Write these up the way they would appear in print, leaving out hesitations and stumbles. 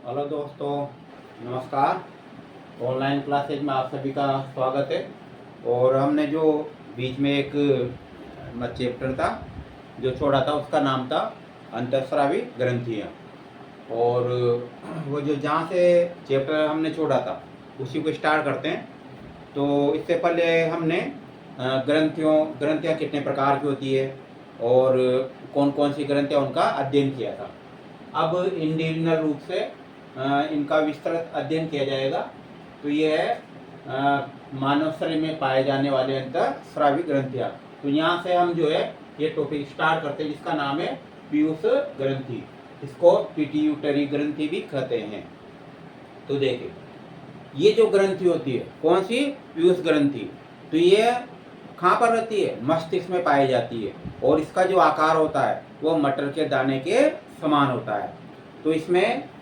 Hello दोस्तों, नमस्कार। Online classes में आप सभी का स्वागत है। और हमने जो बीच में एक चैप्टर था जो छोड़ा था, उसका नाम था अंतःस्रावी ग्रंथियाँ। और वो जो जहाँ से चैप्टर हमने छोड़ा था उसी को स्टार्ट करते हैं। तो इससे पहले हमने ग्रंथियाँ कितने प्रकार की होती है और कौन कौन सी ग्रंथियाँ, उनका अध्ययन किया था। अब इंडिविजुअल रूप से इनका विस्तृत अध्ययन किया जाएगा। तो ये है मानव शरीर में पाए जाने वाले अंतःस्रावी ग्रंथियाँ। तो यहाँ से हम जो है ये टॉपिक स्टार्ट करते हैं, जिसका नाम है पीयूष ग्रंथि। इसको पिट्यूटरी ग्रंथि भी कहते हैं। तो देखिए, ये जो ग्रंथि होती है, कौन सी? पीयूष ग्रंथि। तो ये कहाँ पर रहती है? मस्तिष्क में पाई जाती है। और इसका जो आकार होता है वो मटर के दाने के समान होता है। तो इसमें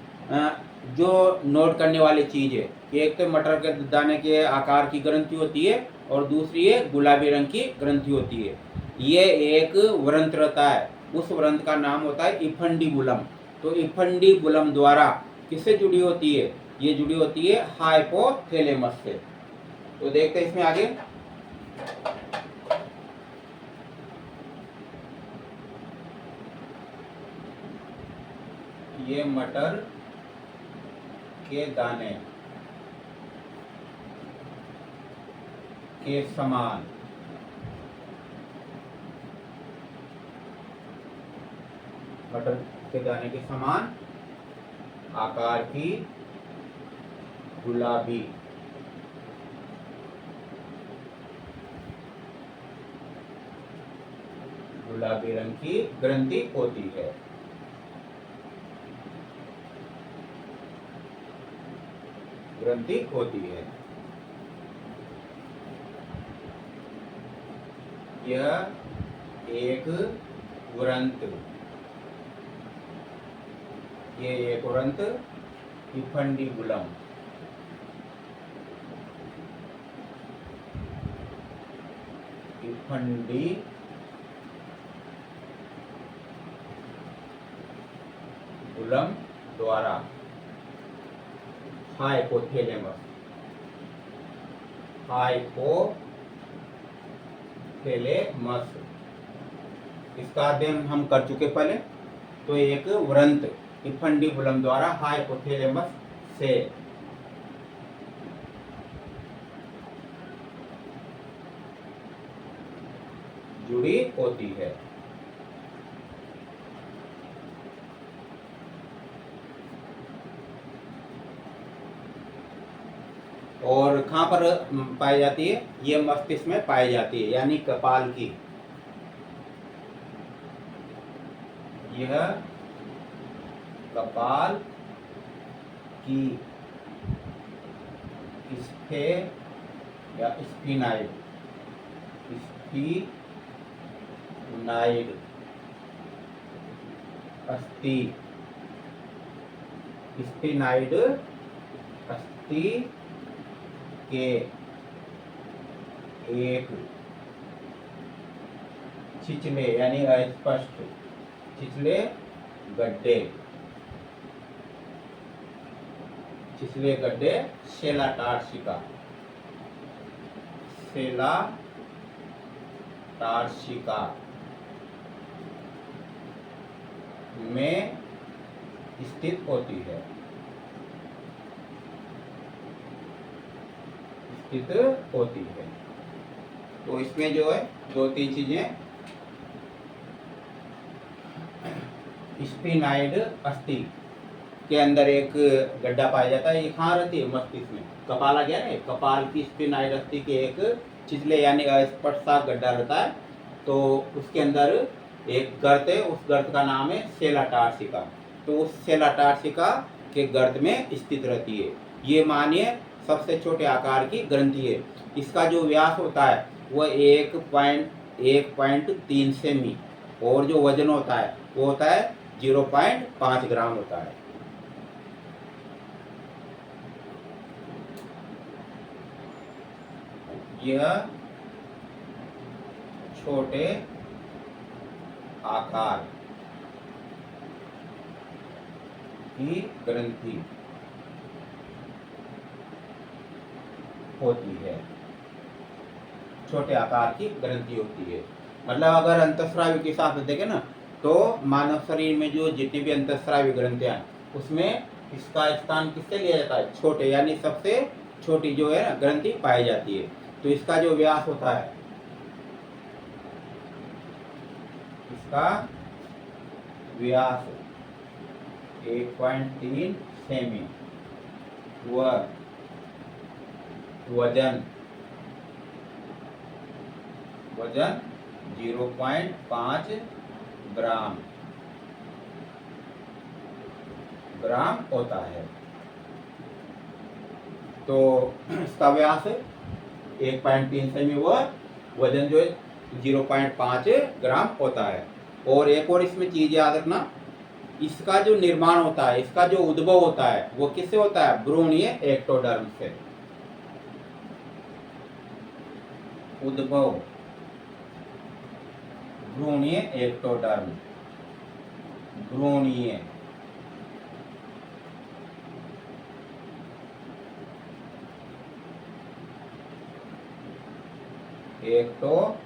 जो नोट करने वाली चीज़ है, एक तो मटर के दाने के आकार की ग्रंथि होती है और दूसरी है गुलाबी रंग की ग्रंथि होती है। ये एक व्रंत रहता है, उस व्रंत का नाम होता है इफंडीबुलम। तो इफंडीबुलम द्वारा किससे जुड़ी होती है? ये जुड़ी होती है हाइपोथैलेमस से। तो देखते हैं इसमें आगे। ये मटर के दाने के समान मटर के दाने के समान आकार की गुलाबी रंग की ग्रंथि होती है। यह एक व्रंत, ये एक व्रंत इफंडीबुलम द्वारा हाइपोथैलेमस इसका अध्ययन हम कर चुके पहले। तो एक व्रंत इफंडीबुलम द्वारा हाइपोथैलेमस से जुड़ी होती है। और कहाँ पर पाई जाती है? ये मस्तिष्क में पाई जाती है, यानी कपाल की। यह कपाल की स्फे या स्फीनाइड अस्थि स्फीनाइड अस्थि के एक छिछले यानी अस्पष्ट छिछले गड्ढे सेला टार्सिका में स्थित होती है। तो इसमें जो है दो तीन चीजें, स्फीनाइड अस्थि के अंदर एक गड्ढा पाया जाता है। ये कहाँ रहती है? मस्तिष्क में। कपाल आ गया ना, कपाल की स्फीनाइड अस्थि के एक छिछले यानी अस्पष्ट सा गड्ढा रहता है। तो उसके अंदर एक गर्त है, उस गर्त का नाम है सेला टार्सिका। तो उस सेला टार्सिका के गर्त में स्थित रहती है। ये मानिए सबसे छोटे आकार की ग्रंथि है। इसका जो व्यास होता है वह 1.3 सेमी और जो वजन होता है वो होता है 0.5 ग्राम होता है। यह छोटे आकार की ग्रंथि होती है, छोटे आकार की ग्रंथि होती है। मतलब अगर अंतःस्रावी के हिसाब से देखें ना, तो मानव शरीर में जो जितनी भी अंतःस्रावी ग्रंथियां उसमें इसका स्थान किससे लिया जाता है? छोटे, यानी सबसे छोटी जो है ना ग्रंथि पाई जाती है। तो इसका जो व्यास होता है, इसका व्यास 1.3 सेमी, वह वजन 0.5 ग्राम होता है। तो इसका व्यास 1.3 सेमी, वह वजन जो है 0.5 ग्राम होता है। और एक और इसमें चीज याद रखना, इसका जो निर्माण होता है, इसका जो उद्भव होता है, वो किससे होता है? भ्रूणीय एक्टोडर्म से। उद्भव भ्रूणीय एक्टोडर्म, भ्रूणीय एक्टोडर्म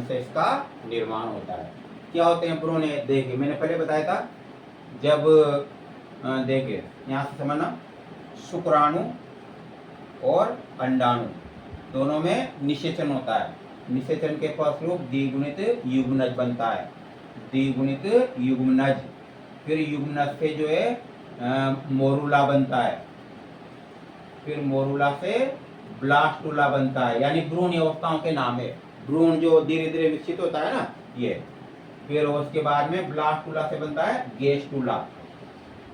से इसका निर्माण होता है। क्या होते हैं भ्रूणीय? देखिए मैंने पहले बताया था, जब देखिए यहाँ से समझना, शुक्राणु और अंडाणु दोनों में निषेचन होता है। निषेचन के फलस्वरूप द्विगुणित युग्मनज बनता है, द्विगुणित युग्मनज। फिर युग्मनज से जो है मोरूला बनता है, फिर मोरूला से ब्लास्टुला बनता है, यानी भ्रूण अवस्थाओं के नाम है। भ्रूण जो धीरे धीरे विकसित होता है ना, ये। फिर उसके बाद में ब्लास्टुला से बनता है गेस्टुला।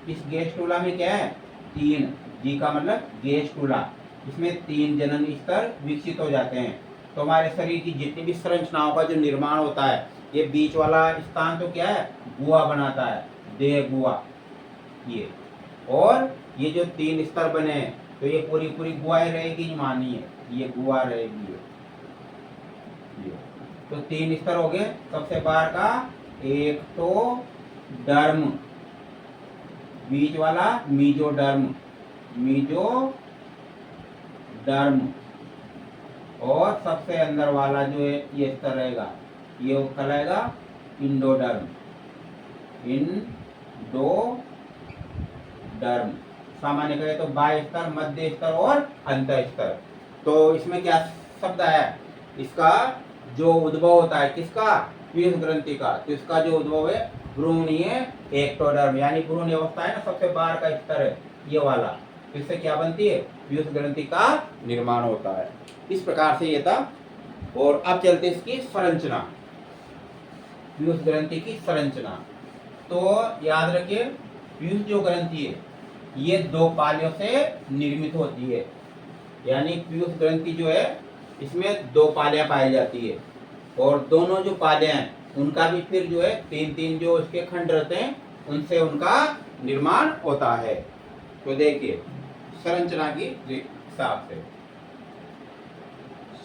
इस गेस्टुला में क्या है? 3, जी का मतलब गेस्टुला, इसमें 3 जनन स्तर विकसित हो जाते हैं। तो हमारे शरीर की जितनी भी संरचनाओं का जो निर्माण होता है, ये बीच वाला स्थान तो क्या है? गुहा बनाता है, देह गुहा ये। और ये जो 3 स्तर बने हैं, तो ये पूरी गुहाएं रहेगी, मानी है ये गुहा रहेगी ये। तो 3 स्तर हो गए। सबसे बाहर का एक तो डर्म, बीच वाला मीजोडर्म, और सबसे अंदर वाला जो है ये स्तर रहेगा, ये कहलाएगा इंडोडर्म। सामान्य कहे तो बाह्य स्तर, मध्य स्तर और अंत स्तर। तो इसमें क्या शब्द है? इसका जो उद्भव होता है किसका? पीयूष ग्रंथि का। तो इसका जो उद्भव है भ्रूणीय एक्टोडर्म, यानी भ्रूण अवस्था है ना, सबसे बाहर का स्तर है ये वाला। इससे क्या बनती है? पीयूष ग्रंथि का निर्माण होता है। इस प्रकार से ये था। और अब चलते इसकी संरचना, पीयूष ग्रंथि की संरचना। तो याद रखिए, पीयूष जो ग्रंथि है ये 2 पालियों से निर्मित होती है। यानी पीयूष ग्रंथि जो है इसमें 2 पालियां पाई जाती है, और दोनों जो पालियां हैं उनका भी फिर जो है 3 जो इसके खंड रहते हैं, उनसे उनका निर्माण होता है। तो देखिए संरचना की हिसाब से,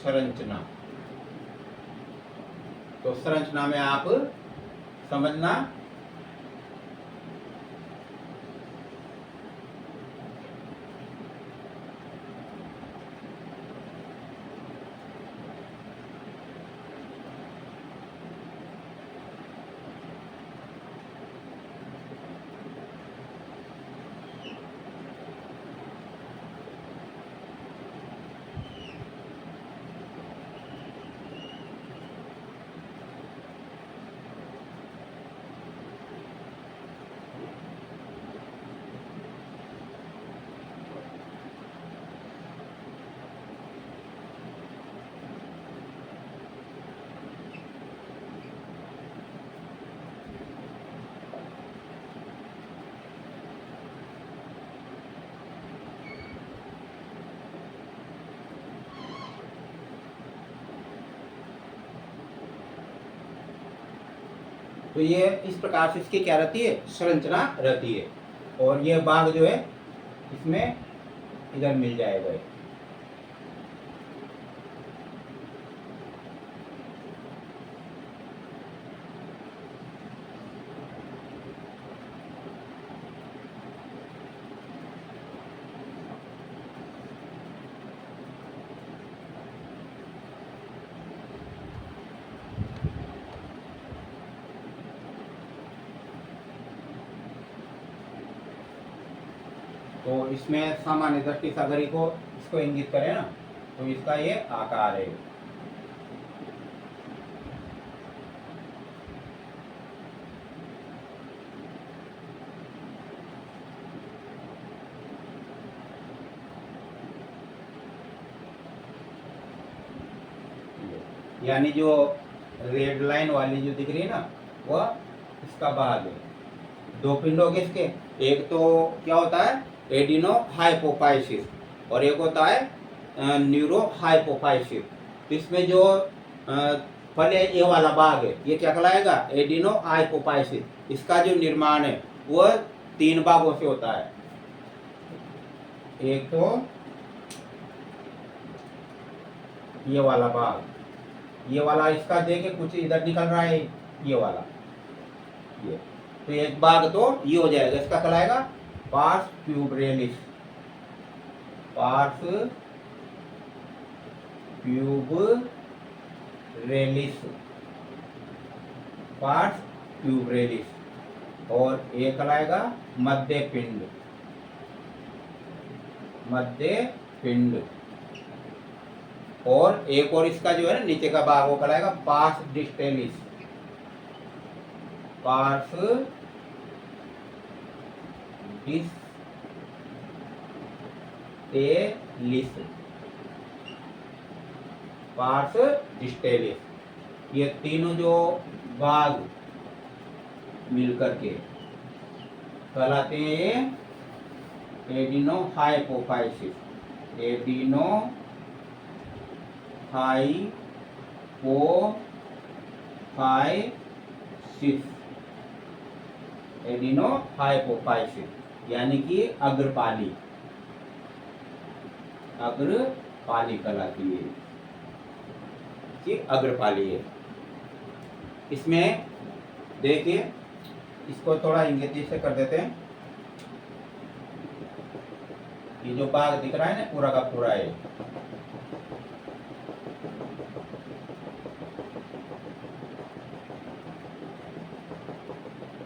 संरचना, तो संरचना में आप समझना, तो ये इस प्रकार से इसकी क्या रहती है? संरचना रहती है। और ये भाग जो है इसमें इधर मिल जाएगा। तो इसमें सामान्य दृष्टि से अगर इसको इंगित करें ना, तो इसका ये आकार है। यानी जो रेड लाइन वाली जो दिख रही है ना, वह इसका भाग है। दो पिंड हो गए इसके, एक तो क्या होता है एडिनो हाइपोफाइसिस और एक होता है न्यूरो हाइपोफाइसिस। इसमें जो पहले ये वाला भाग है, ये क्या कहलाएगा एडिनो हाइपोफाइसिस। इसका जो निर्माण है वह 3 भागों से होता है। एक तो ये वाला भाग, ये वाला इसका देखे कुछ इधर निकल रहा है, ये वाला ये, तो एक भाग तो ये हो जाएगा, इसका कहलाएगा pars puborectalis. Pars puborectalis, pars puborectalis. और एक कहलाएगा मध्य पिंड, मध्य पिंड। और एक और इसका जो है ना नीचे का भाग वो कहलाएगा pars distalis, pars distalis, pars distalis. ये तीनों जो भाग मिलकर के कहलाते हैं adenohypophysis, adenohypophysis, adenohypophysis यानी कि अग्रपाली, अग्रपाली कहलाती है कि अग्रपाली है। इसमें देखिए, इसको थोड़ा इंगित से कर देते हैं। ये जो भाग दिख रहा है ना पूरा का पूरा है,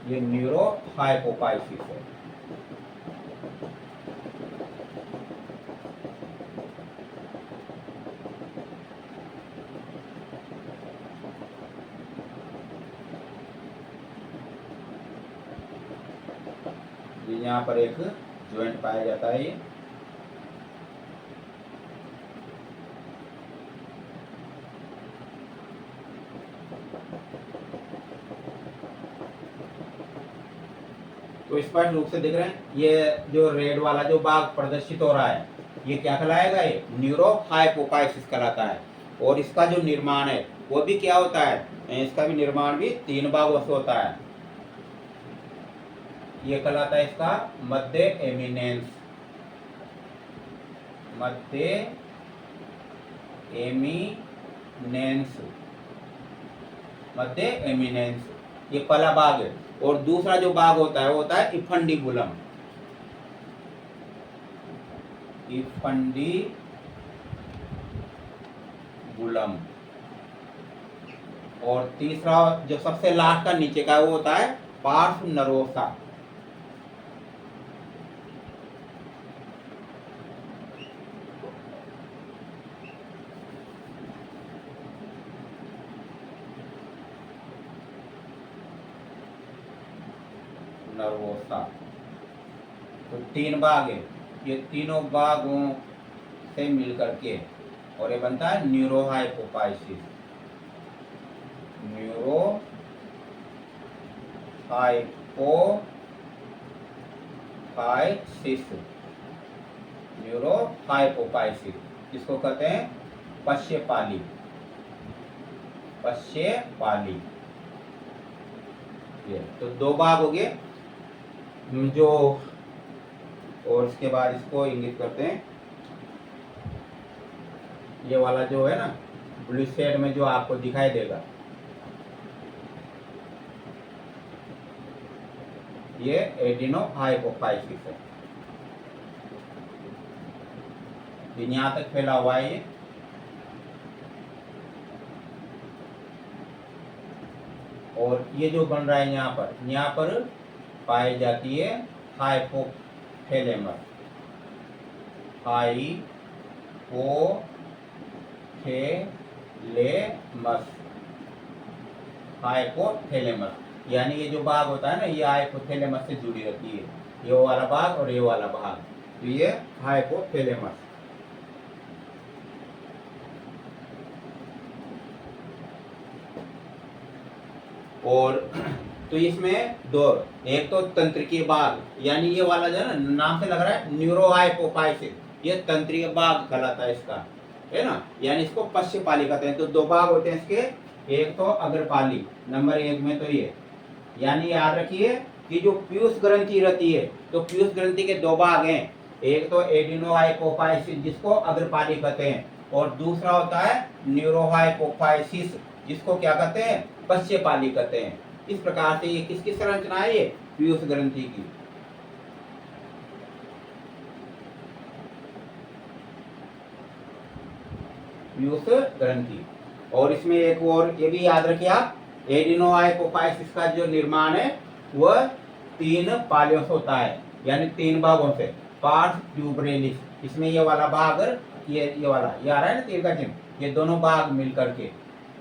ये न्यूरो हाइपोफाइसिस है। यहाँ पर एक ज्वाइंट पाया जाता है ये, तो स्पष्ट रूप से दिख रहे हैं। ये जो रेड वाला जो भाग प्रदर्शित हो रहा है ये क्या कहलाएगा, ये न्यूरो हाइपोफाइसिस कहलाता है। और इसका जो निर्माण है वो भी क्या होता है, इसका भी निर्माण भी 3 भागों से होता है। ये कहलाता है इसका मध्य एमिनेंस, मध्य एमिनेंस, मध्य एमिनेंस, ये पहला भाग है। और दूसरा जो भाग होता है वो होता है इफंडिबुलम, इफंडिबुलम। और तीसरा जो सबसे लास्ट का नीचे का वो होता है पार्श्व नरोसा, नर्वोसा। तो 3 भाग है, ये तीनों भागों से मिलकर के और ये बनता है neuro hypophysis, neuro hypophysis, neuro hypophysis. इसको कहते हैं पश्यपाली, पश्यपाली। तो 2 भाग हो गए जो, और इसके बाद इसको इंगित करते हैं। ये वाला जो है ना ब्लू शेड में जो आपको दिखाई देगा, ये एडिनो हाइपोफाइसिस है। यहाँ तक फैला हुआ है ये। और ये जो बन रहा है यहाँ पर पाई जाती है हाइपोथैलेमस, हाइपोथैलेमस। हाइपोथैलेमस यानी ये जो भाग होता है ना, ये हाइपोथैलेमस से जुड़ी रहती है, ये वाला भाग और ये वाला भाग, तो ये हाइपोथैलेमस। और तो इसमें दो, एक तो तंत्रिकीय भाग, यानी ये वाला जो है ना, नाम से लग रहा है न्यूरोहाइपोफाइसिस, ये तंत्रिकीय भाग कहलाता है इसका, है ना, यानी इसको पश्चपाली कहते हैं। तो दो भाग होते हैं इसके, एक तो अग्रपाली नंबर 1 में, तो ये यानी याद रखिए कि जो पीयूष ग्रंथि रहती है, तो पीयूष ग्रंथि के दो भाग हैं, एक तो एडिनोहाइपोफाइसिस जिसको अग्रपाली कहते हैं, और दूसरा होता है न्यूरोहाइपोफाइसिस जिसको क्या कहते हैं, पश्चपाली कहते हैं। इस प्रकार से ये किसकी संरचना है, ये पीयूष ग्रंथि की। पीयूष ग्रंथि। और इसमें एक और ये भी याद रखिए आप, एडिनोहाइपोफाइसिस का जो निर्माण है वह 3 पालियों से होता है, यानी 3 भागों से, पार्स ट्यूबरेलिस, इसमें ये वाला भाग, ये वाला, ये आ रहा है ना तीर का चिन्ह, ये दोनों भाग मिलकर के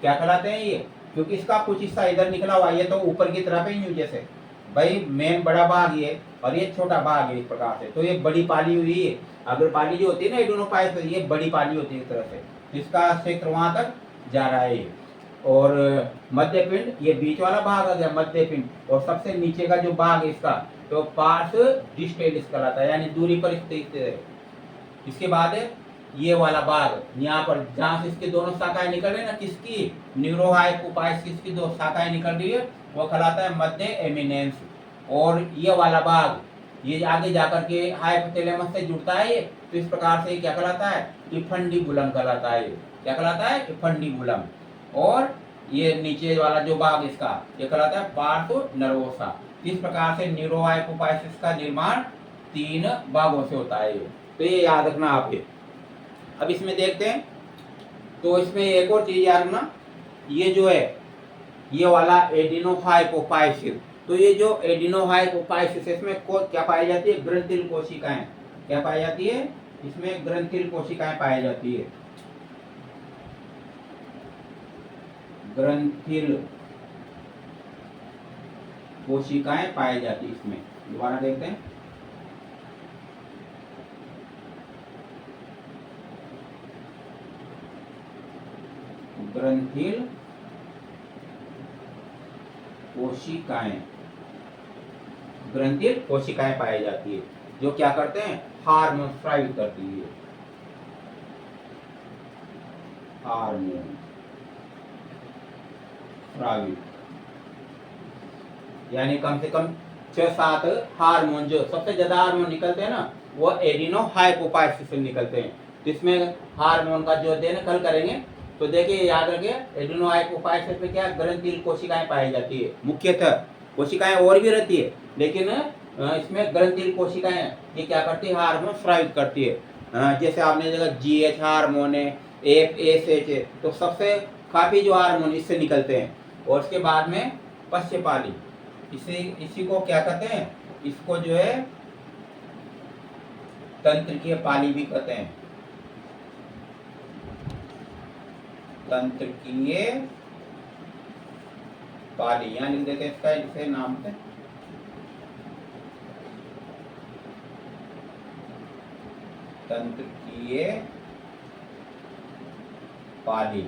क्या कहलाते हैं ये, क्योंकि इसका कुछ हिस्सा इधर निकला हुआ है, ये तो ऊपर की तरफ है यूं जैसे, भाई मेन बड़ा भाग ये और ये छोटा भाग है, इस प्रकार से, तो ये बड़ी पाली हुई है। अगर पाली जो होती है ना एडिनोफाइसिस, ये बड़ी पाली होती है एक तरह से, इसका क्षेत्र वहां तक जा रहा है ये। और मध्यपिंड, ये बीच वाला भाग आ गया मध्यपिंड, और सबसे नीचे का जो भाग है इसका, तो पार्स डिस्टेलिस कहलाता है, यानी दूरी पर स्थित है। इसके बाद ये वाला भाग यहाँ पर, जहां से इसके दोनों शाखाएं निकल रही है ना, किसकी, न्यूरोहाइपोफाइसिस की 2 शाखाएं निकल रही है, वो कहलाता है मध्य एमिनेंस। और ये वाला भाग ये आगे जाकर के हाइपोथैलेमस से जुड़ता है ये, तो इस प्रकार से क्या कहलाता है, इफंडीबुलम कहलाता है। क्या कहलाता है, इफंडीबुलम। और ये नीचे वाला जो भाग इसका, ये कहलाता है पार्श्व नर्वोसा। इस प्रकार से न्यूरोहाइपोफाइसिस का निर्माण 3 भागों से होता है, तो ये याद रखना आप। ये अब इसमें देखते हैं, तो इसमें एक और चीज याद रखना, ये जो है ये वाला एडिनोहाइपोफाइसिस, तो ये जो एडिनोहाइपोफाइसिस इसमें क्या पाई जाती है, ग्रंथिल कोशिकाएं। क्या पाई जाती है इसमें, ग्रंथिल कोशिकाएं पाई जाती है, ग्रंथिल कोशिकाएं पाई जाती है इसमें। दोबारा देखते हैं, ग्रंथिल कोशिकाएं, ग्रंथिल कोशिकाएं पाई जाती है, जो क्या करते हैं, हार्मोन स्रावित करती है, हार्मोन स्रावित, यानी कम से कम 6-7 हार्मोन, जो सबसे ज्यादा हार्मोन निकलते हैं ना, वो एडिनोहाइपोफाइसिस से निकलते हैं। तो इसमें हार्मोन का जो अध्ययन कल करेंगे, तो देखिए याद रखिए, एडिनोहाइपोफाइसिस में क्या, ग्रंथिल कोशिकाएं पाई जाती है मुख्यतः, कोशिकाएं और भी रहती है, लेकिन इसमें ग्रंथिल कोशिकाएं ये क्या करती है, हार्मोन स्रावित करती है। जैसे आपने देखा GH हार्मोन है, FSH है, तो सबसे काफी जो हार्मोन इससे निकलते हैं। और उसके बाद में पश्चपाली, इसी को क्या कहते हैं, इसको जो है तंत्रिकीय पाली भी कहते हैं, तंत्रिकीय पाली, यहाँ लिख देते हैं इसका इसे नाम से, तंत्रिकीय पाली।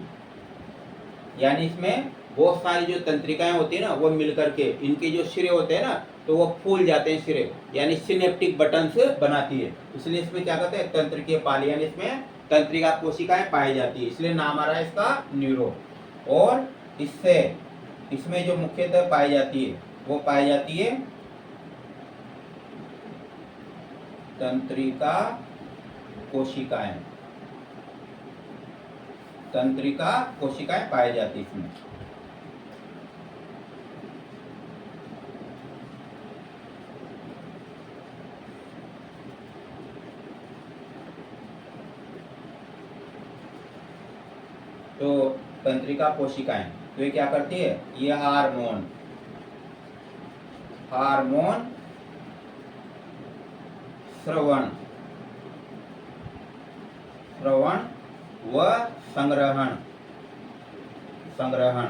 यानी इसमें बहुत सारी जो तंत्रिकाएं होती है ना, वो मिलकर के इनके जो सिरे होते हैं ना, तो वो फूल जाते हैं सिरे, यानी सिनेप्टिक बटन्स बनाती है, इसलिए इसमें क्या कहते हैं, तंत्रिकीय पाली, यानी इसमें तंत्रिका कोशिकाएं पाई जाती है, इसलिए नाम आ रहा है इसका न्यूरो। और इससे इसमें जो मुख्यतः पाई जाती है, वो पाई जाती है तंत्रिका कोशिकाएं, तंत्रिका कोशिकाएं पाई जाती है इसमें। तो तंत्रिका कोशिकाएं, तो ये क्या करती है, ये हार्मोन, हार्मोन श्रवण, श्रवण व संग्रहण संग्रहण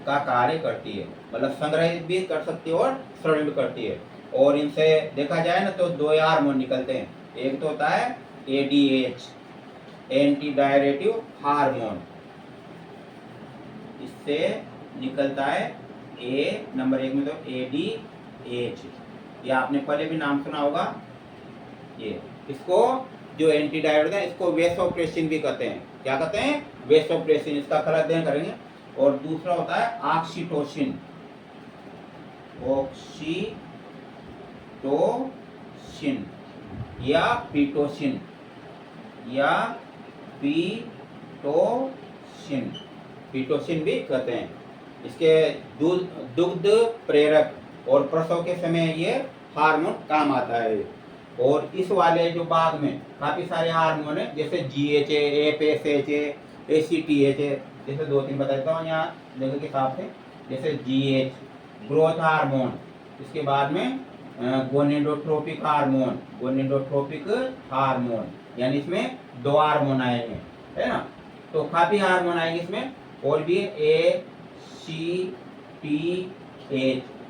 का कार्य करती है। मतलब संग्रहित भी कर सकती है और श्रवण भी करती है। और इनसे देखा जाए ना तो दो हार्मोन निकलते हैं। एक तो होता है ADH, एंटी डायरेटिव हार्मोन, इससे निकलता है नंबर 1 में तो ADH, ये आपने पहले भी नाम सुना होगा। ये इसको जो एंटी डायरेटिव है इसको वेसोप्रेसिन भी कहते हैं। क्या कहते हैं? वेसोप्रेसिन। इसका कल अध्ययन करेंगे। और दूसरा होता है ऑक्सीटोसिन, ऑक्सीटोसिन या पीटोसिन पीटोसिन भी कहते हैं। इसके दुग्ध प्रेरक और प्रसव के समय ये हार्मोन काम आता है। और इस वाले जो भाग में काफी सारे हार्मोन है, जैसे GH है, FSH है, ACTH है। जैसे 2-3 बताता हूँ यहाँ जगह के हिसाब से। जैसे GH ग्रोथ हार्मोन, इसके बाद में गोनेडोट्रोपिक हार्मोन, यानी इसमें 2 हार्मोन आएंगे, है ना। तो काफी हार्मोन आएंगे इसमें, और भी ACTH,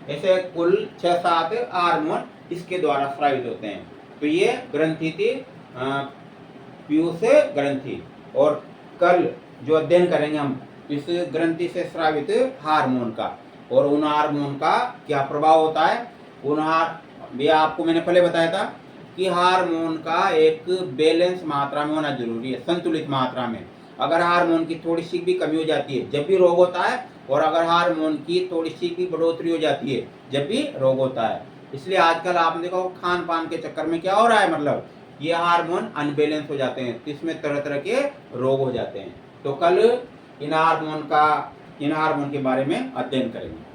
ऐसे कुल 6-7 हार्मोन इसके द्वारा स्रावित होते हैं। तो ये ग्रंथि थी पीयूष ग्रंथि। और कल जो अध्ययन करेंगे हम इस ग्रंथि से स्रावित हार्मोन का, और उन हार्मोन का क्या प्रभाव होता है। भी आपको मैंने पहले बताया था कि हार्मोन का एक बैलेंस मात्रा में होना जरूरी है, संतुलित मात्रा में। अगर हार्मोन की थोड़ी सी भी कमी हो जाती है जब भी रोग होता है, और अगर हार्मोन की थोड़ी सी भी बढ़ोतरी हो जाती है जब भी रोग होता है। इसलिए आजकल आपने देखो खान पान के चक्कर में क्या हो रहा है, मतलब ये हार्मोन अनबैलेंस हो जाते हैं, तो इसमें तरह तरह के रोग हो जाते हैं। तो कल इन हार्मोन के बारे में अध्ययन करेंगे।